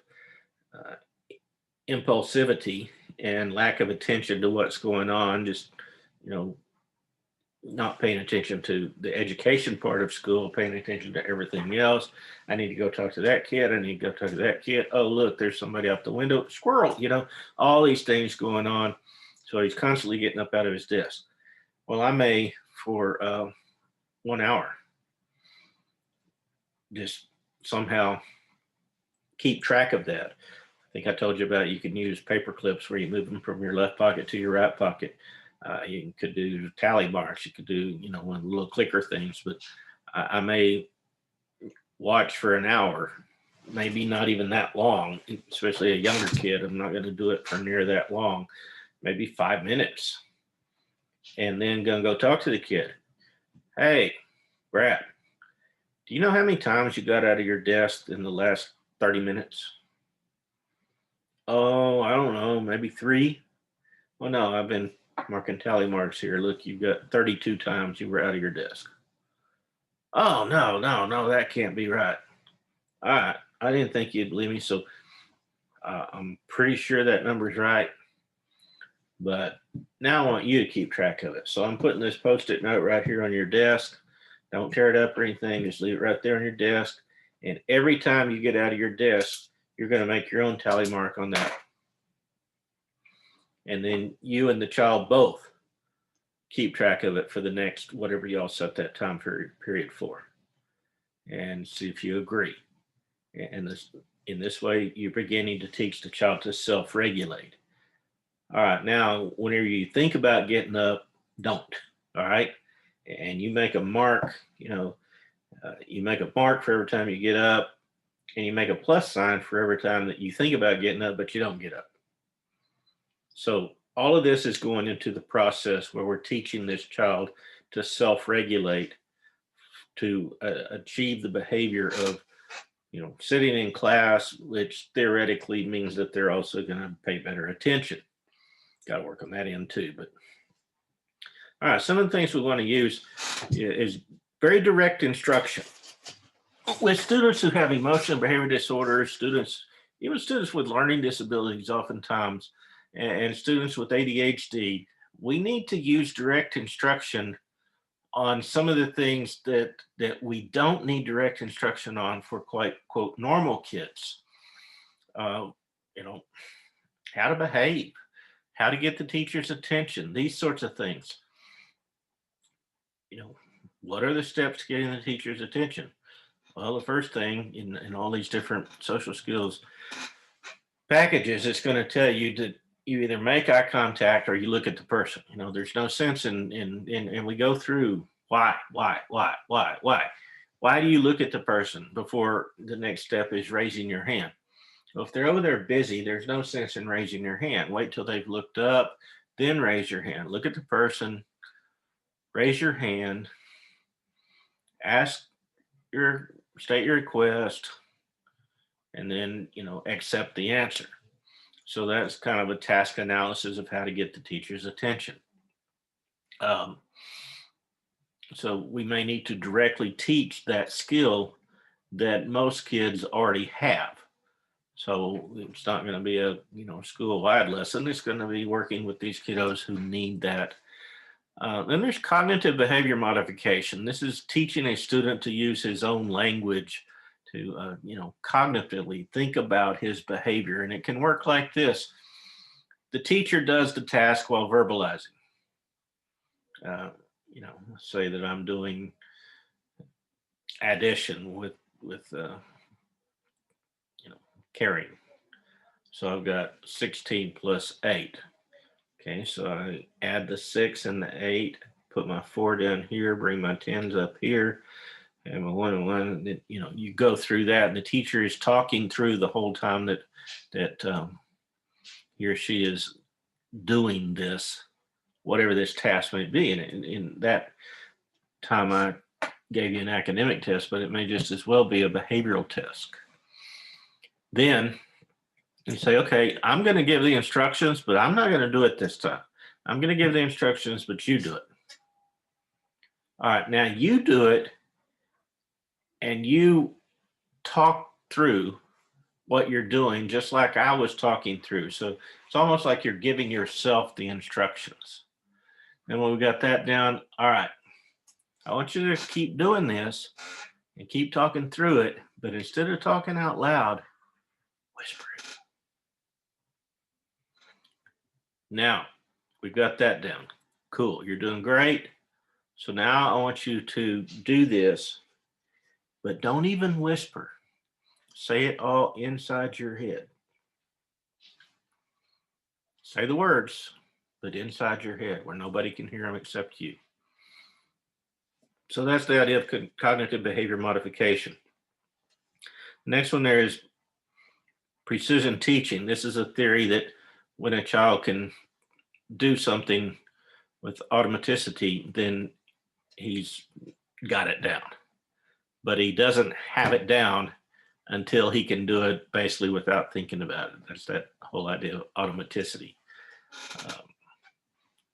impulsivity and lack of attention to what's going on, just, you know, not paying attention to the education part of school, paying attention to everything else. I need to go talk to that kid. I need to go talk to that kid. Oh, look, there's somebody out the window. Squirrel, you know, all these things going on. So he's constantly getting up out of his desk. Well, I may, for 1 hour, just somehow keep track of that. think I told you about you can use paper clips where you move them from your left pocket to your right pocket. You could do tally marks. You could do, one of the little clicker things. But I may watch for an hour, maybe not even that long, especially a younger kid. I'm not going to do it for near that long, maybe 5 minutes. And then going to go talk to the kid. Hey, Brad, do you know how many times you got out of your desk in the last 30 minutes? Oh, I don't know, maybe 3. Well, no, I've been marking tally marks here. Look, you've got 32 times you were out of your desk. Oh, no, that can't be right. All right, I didn't think you'd believe me, so I'm pretty sure that number's right. But now I want you to keep track of it. So I'm putting this Post-it note right here on your desk. Don't tear it up or anything. Just leave it right there on your desk. And every time you get out of your desk, you're going to make your own tally mark on that. And then you and the child both keep track of it for the next whatever y'all set that time period for, and see if you agree. And in this way, you're beginning to teach the child to self-regulate. All right, now whenever you think about getting up, don't. All right, and you make a mark. You make a mark for every time you get up, and you make a plus sign for every time that you think about getting up, but you don't get up. So all of this is going into the process where we're teaching this child to self-regulate, to achieve the behavior of, sitting in class, which theoretically means that they're also going to pay better attention. Got to work on that end too. But all right, some of the things we want to use is very direct instruction. With students who have emotional and behavior disorders, even students with learning disabilities oftentimes, and students with ADHD, we need to use direct instruction on some of the things that we don't need direct instruction on for quite, quote, normal kids. How to behave, how to get the teacher's attention, these sorts of things. What are the steps to getting the teacher's attention? Well, the first thing in all these different social skills packages, it's going to tell you that you either make eye contact or you look at the person. There's no sense in we go through why do you look at the person before the next step is raising your hand? Well, if they're over there busy, there's no sense in raising your hand. Wait till they've looked up, then raise your hand. Look at the person, raise your hand, state your request, and then accept the answer. So that's kind of a task analysis of how to get the teacher's attention. So we may need to directly teach that skill that most kids already have. So it's not going to be a school-wide lesson. It's going to be working with these kiddos who need that. Then there's cognitive behavior modification. This is teaching a student to use his own language to cognitively think about his behavior. And it can work like this. The teacher does the task while verbalizing. Say that I'm doing addition with carrying. So I've got 16 plus 8. Okay, so I add the 6 and the 8, put my 4 down here, bring my 10s up here, and my 1 and 1. You go through that, and the teacher is talking through the whole time that he or she is doing this, whatever this task may be. And in that time, I gave you an academic test, but it may just as well be a behavioral test. Then you say, okay, I'm going to give the instructions, but I'm not going to do it this time. I'm going to give the instructions, but you do it. All right, now you do it, and you talk through what you're doing, just like I was talking through. So it's almost like you're giving yourself the instructions. And when we got that down, all right, I want you to keep doing this and keep talking through it, but instead of talking out loud, whisper it. Now, we've got that down. Cool, you're doing great. So now I want you to do this, but don't even whisper. Say it all inside your head. Say the words, but inside your head where nobody can hear them except you. So that's the idea of cognitive behavior modification. Next one there is precision teaching. This is a theory that when a child can do something with automaticity, then he's got it down. But he doesn't have it down until he can do it basically without thinking about it. That's that whole idea of automaticity.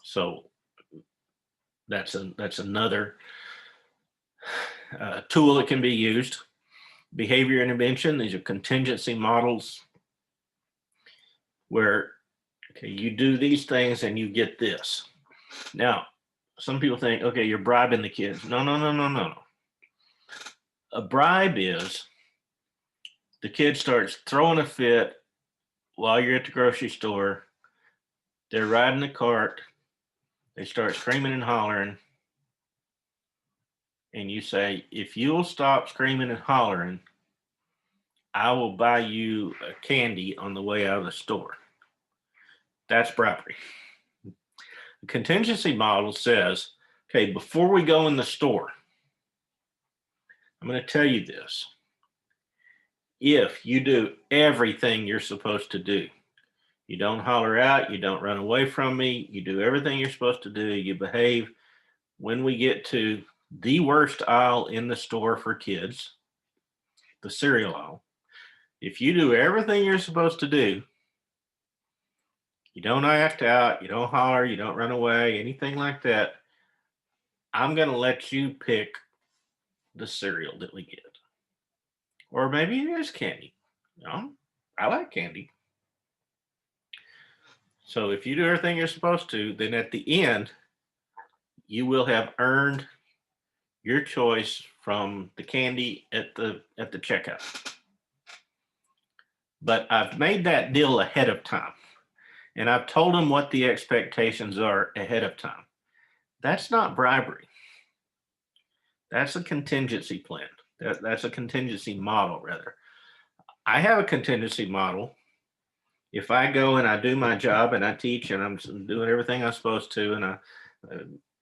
So that's another tool that can be used. Behavior intervention, these are contingency models where, okay, you do these things and you get this. Now, some people think, okay, you're bribing the kids. No, no, no, no, no, no. A bribe is the kid starts throwing a fit while you're at the grocery store. They're riding the cart. They start screaming and hollering. And you say, if you'll stop screaming and hollering, I will buy you a candy on the way out of the store. That's bribery. The contingency model says, okay, before we go in the store, I'm going to tell you this. If you do everything you're supposed to do, you don't holler out, you don't run away from me, you do everything you're supposed to do, you behave. When we get to the worst aisle in the store for kids, the cereal aisle, if you do everything you're supposed to do, you don't act out, you don't holler, you don't run away, anything like that, I'm going to let you pick the cereal that we get. Or maybe it is candy. I like candy. So if you do everything you're supposed to, then at the end, you will have earned your choice from the candy at the checkout. But I've made that deal ahead of time. And I've told them what the expectations are ahead of time. That's not bribery. That's a contingency plan. That's a contingency model, rather. I have a contingency model. If I go and I do my job and I teach and I'm doing everything I'm supposed to and I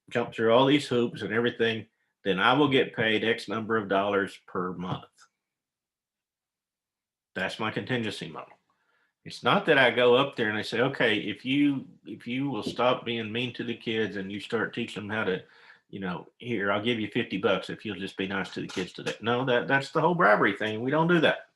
jump through all these hoops and everything, then I will get paid X number of dollars per month. That's my contingency model. It's not that I go up there and I say, okay, if you will stop being mean to the kids and you start teaching them how to, here, I'll give you $50 if you'll just be nice to the kids today. No, that's the whole bribery thing. We don't do that.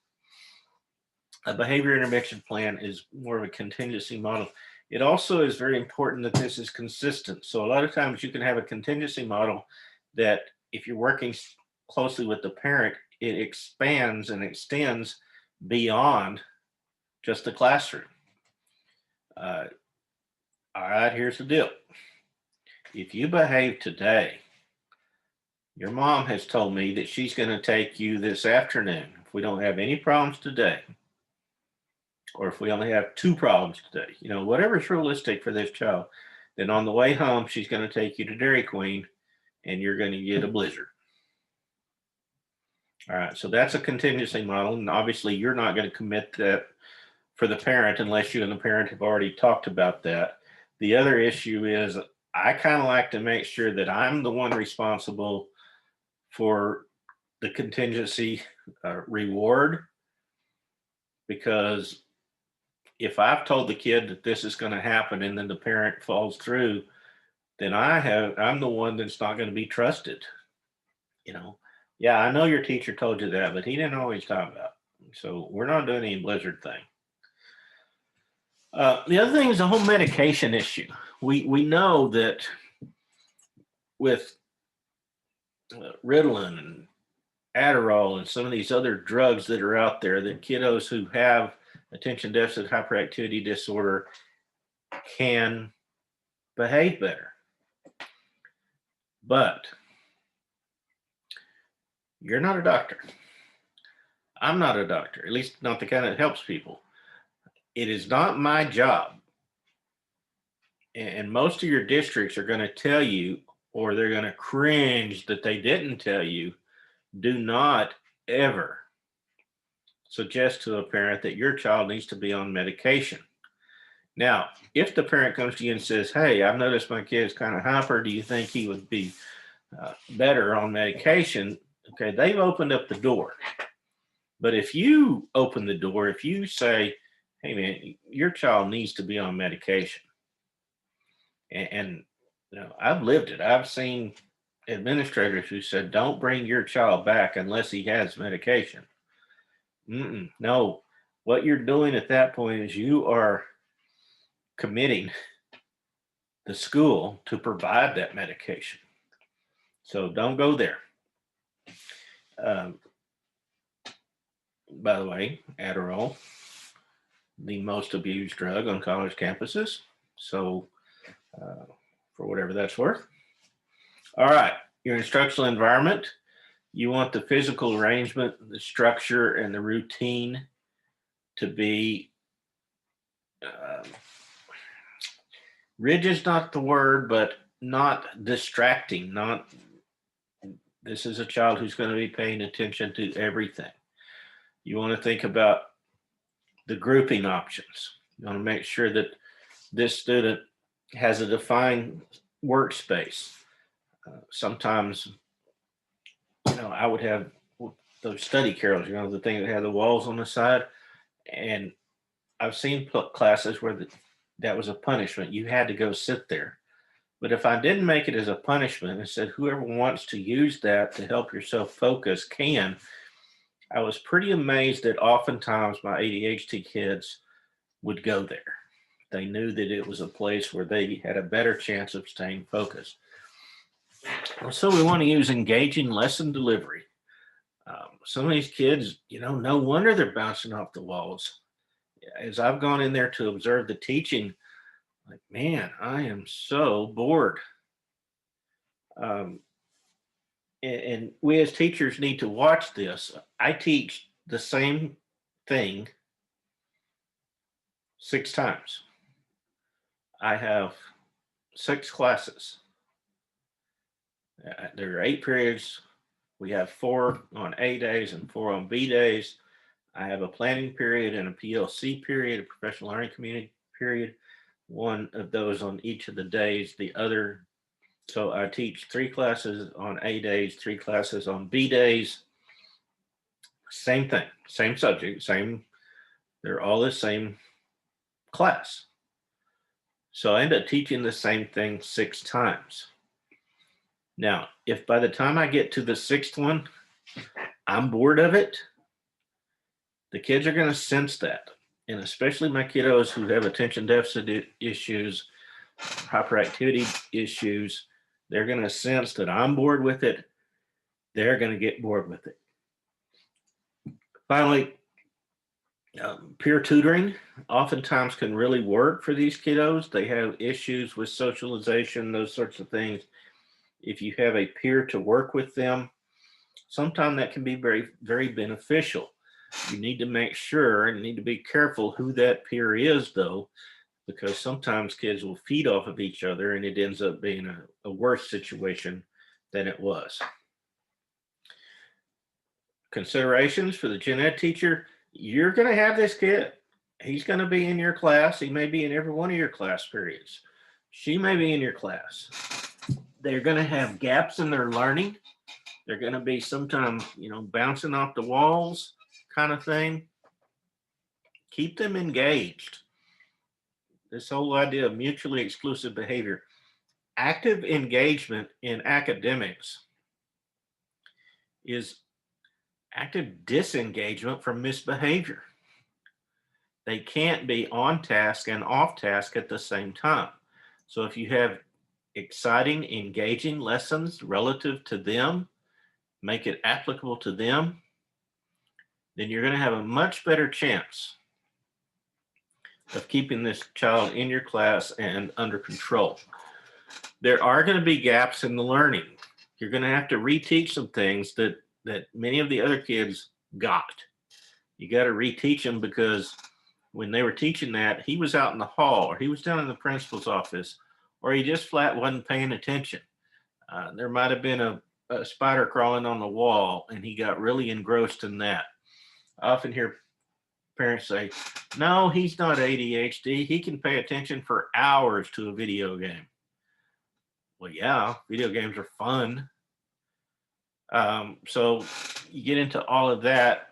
A behavior intervention plan is more of a contingency model. It also is very important that this is consistent. So a lot of times you can have a contingency model that if you're working closely with the parent, it expands and extends beyond just the classroom. All right, here's the deal. If you behave today, your mom has told me that she's going to take you this afternoon. If we don't have any problems today, or if we only have 2 problems today, whatever's realistic for this child, then on the way home, she's going to take you to Dairy Queen and you're going to get a blizzard. All right, so that's a contingency model. And obviously you're not going to commit that for the parent unless you and the parent have already talked about that. The other issue is I kind of like to make sure that I'm the one responsible for the contingency reward, because if I've told the kid that this is going to happen and then the parent falls through, then I'm the one that's not going to be trusted. Yeah, I know your teacher told you that, but he didn't always talk about it. So we're not doing any blizzard thing. The other thing is the whole medication issue. We know that with Ritalin and Adderall and some of these other drugs that are out there, that kiddos who have attention deficit hyperactivity disorder can behave better. But you're not a doctor. I'm not a doctor, at least not the kind that helps people. It is not my job. And most of your districts are going to tell you, or they're going to cringe that they didn't tell you, do not ever suggest to a parent that your child needs to be on medication. Now, if the parent comes to you and says, hey, I've noticed my kid's kind of hyper, do you think he would be better on medication? Okay, they've opened up the door. But if you open the door, if you say, hey man, your child needs to be on medication, and I've lived it. I've seen administrators who said, don't bring your child back unless he has medication. No, what you're doing at that point is you are committing the school to provide that medication. So don't go there. Um, by the way, Adderall, the most abused drug on college campuses. So for whatever that's worth. All right, your instructional environment. You want the physical arrangement, the structure, and the routine to be rigid is not the word, but not distracting. Not this is a child who's going to be paying attention to everything. You want to think about the grouping options. You want to make sure that this student has a defined workspace. Sometimes, I would have those study carrels, the thing that had the walls on the side. And I've seen classes where that was a punishment. You had to go sit there. But if I didn't make it as a punishment and said, whoever wants to use that to help yourself focus can, I was pretty amazed that oftentimes my ADHD kids would go there. They knew that it was a place where they had a better chance of staying focused. So we want to use engaging lesson delivery. Some of these kids, no wonder they're bouncing off the walls. As I've gone in there to observe the teaching, like, man, I am so bored. And we as teachers need to watch this. I teach the same thing 6 times. I have 6 classes. There are 8 periods. We have 4 on A days and 4 on B days. I have a planning period and a PLC period, a professional learning community period. One of those on each of the days, the other. So I teach 3 classes on A days, 3 classes on B days. Same thing, same subject, they're all the same class. So I end up teaching the same thing 6 times. Now, if by the time I get to the 6th one, I'm bored of it, the kids are going to sense that. And especially my kiddos who have attention deficit issues, hyperactivity issues, they're going to sense that I'm bored with it. They're going to get bored with it. Finally, peer tutoring oftentimes can really work for these kiddos. They have issues with socialization, those sorts of things. If you have a peer to work with them, sometimes that can be very, very beneficial. You need to make sure and need to be careful who that peer is, though, because sometimes kids will feed off of each other and it ends up being a worse situation than it was. Considerations for the gen ed teacher: you're going to have this kid. He's going to be in your class. He may be in every one of your class periods. She may be in your class. They're going to have gaps in their learning. They're going to be sometimes, bouncing off the walls kind of thing. Keep them engaged. This whole idea of mutually exclusive behavior. Active engagement in academics is active disengagement from misbehavior. They can't be on task and off task at the same time. So if you have exciting, engaging lessons relative to them, make it applicable to them, then you're going to have a much better chance of keeping this child in your class and under control. There are going to be gaps in the learning. You're going to have to reteach some things that many of the other kids got. You got to reteach them because when they were teaching that, he was out in the hall or he was down in the principal's office or he just flat wasn't paying attention. There might have been a spider crawling on the wall and he got really engrossed in that. I often hear Parents say, no, he's not ADHD. He can pay attention for hours to a video game. Well, yeah, video games are fun. So you get into all of that,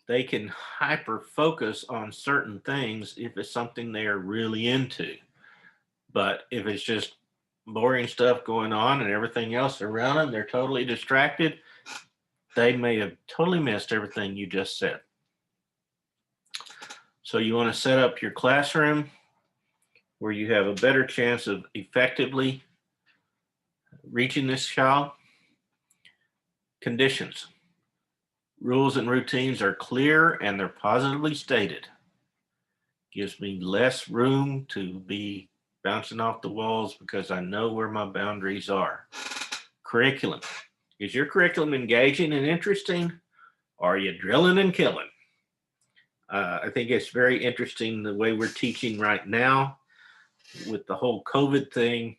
they can hyper focus on certain things if it's something they are really into. But if it's just boring stuff going on and everything else around them, they're totally distracted, they may have totally missed everything you just said. So you want to set up your classroom where you have a better chance of effectively reaching this child. Conditions. Rules and routines are clear and they're positively stated. Gives me less room to be bouncing off the walls because I know where my boundaries are. Curriculum. Is your curriculum engaging and interesting? Or are you drilling and killing? I think it's very interesting the way we're teaching right now with the whole COVID thing.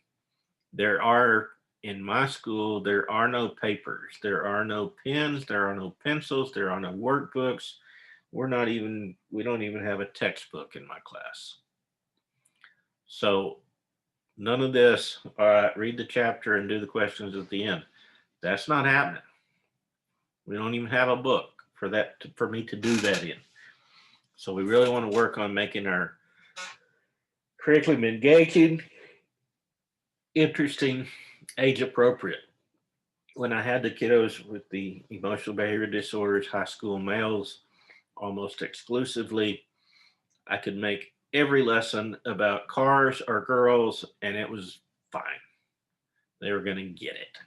In my school, there are no papers, there are no pens, there are no pencils, there are no workbooks. We don't even have a textbook in my class. So none of this, all right, read the chapter and do the questions at the end. That's not happening. We don't even have a book for me to do that in. So we really want to work on making our curriculum engaging, interesting, age appropriate. When I had the kiddos with the emotional behavior disorders, high school males, almost exclusively, I could make every lesson about cars or girls, and it was fine. They were going to get it.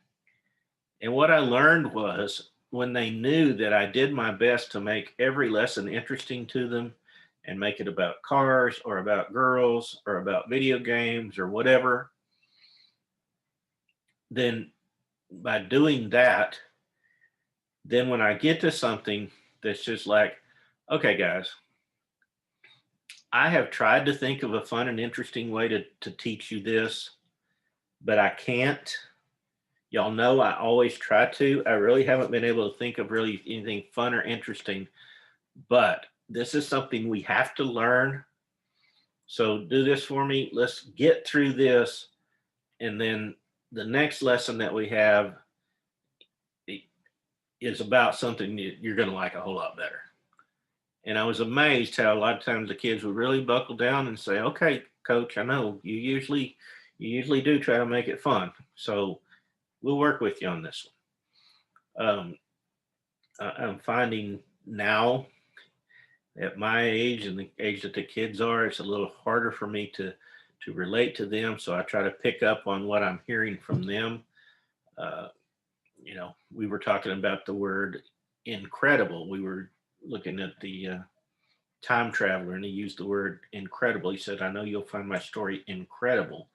And what I learned was when they knew that I did my best to make every lesson interesting to them and make it about cars or about girls or about video games or whatever, then by doing that, then when I get to something that's just like, okay, guys, I have tried to think of a fun and interesting way to teach you this, but I can't. Y'all know I always try to. I really haven't been able to think of really anything fun or interesting, but this is something we have to learn. So do this for me. Let's get through this. And then the next lesson that we have is about something you're going to like a whole lot better. And I was amazed how a lot of times the kids would really buckle down and say, okay, coach, I know you usually do try to make it fun. So we'll work with you on this one. I'm finding now at my age and the age that the kids are, it's a little harder for me to relate to them. So I try to pick up on what I'm hearing from them. We were talking about the word incredible. We were looking at the time traveler and he used the word incredible. He said, I know you'll find my story incredible.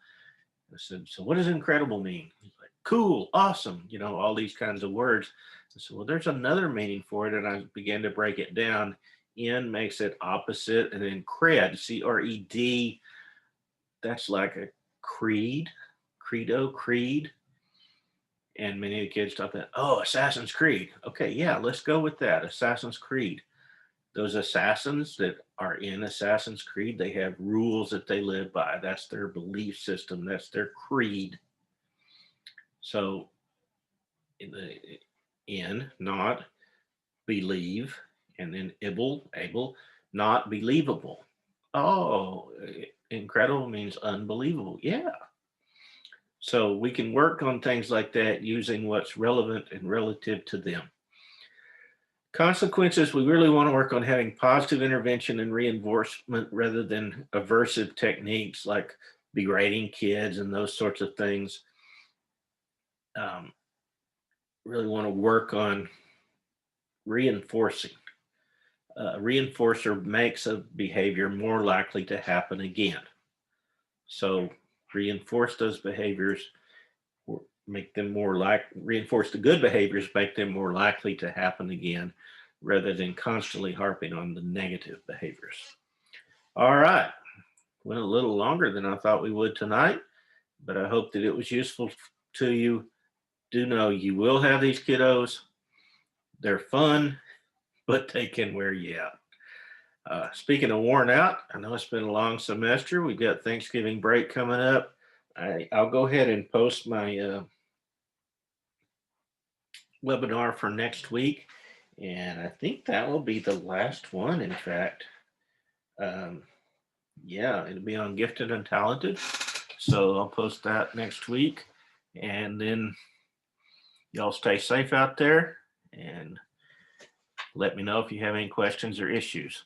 I said, so what does incredible mean? He's like, cool, awesome, all these kinds of words. I said, well, there's another meaning for it. And I began to break it down. In makes it opposite, and then cred, C-R-E-D, that's like a creed, credo, creed. And many of the kids talk about, oh, Assassin's Creed. Okay, yeah, let's go with that, Assassin's Creed. Those assassins that are in Assassin's Creed, they have rules that they live by. That's their belief system. That's their creed. So not believe, and then able, not believable. Oh, incredible means unbelievable. Yeah. So we can work on things like that using what's relevant and relative to them. Consequences, we really want to work on having positive intervention and reinforcement rather than aversive techniques like berating kids and those sorts of things. Really want to work on reinforcing. Reinforcer makes a behavior more likely to happen again. So reinforce those behaviors, reinforce the good behaviors, make them more likely to happen again, rather than constantly harping on the negative behaviors. All right. Went a little longer than I thought we would tonight, but I hope that it was useful to you. Do know you will have these kiddos. They're fun. but they can wear you out. Speaking of worn out, I know it's been a long semester. We've got Thanksgiving break coming up. I'll go ahead and post my webinar for next week. And I think that will be the last one, in fact. Yeah, it'll be on gifted and talented. So I'll post that next week. And then y'all stay safe out there and let me know if you have any questions or issues.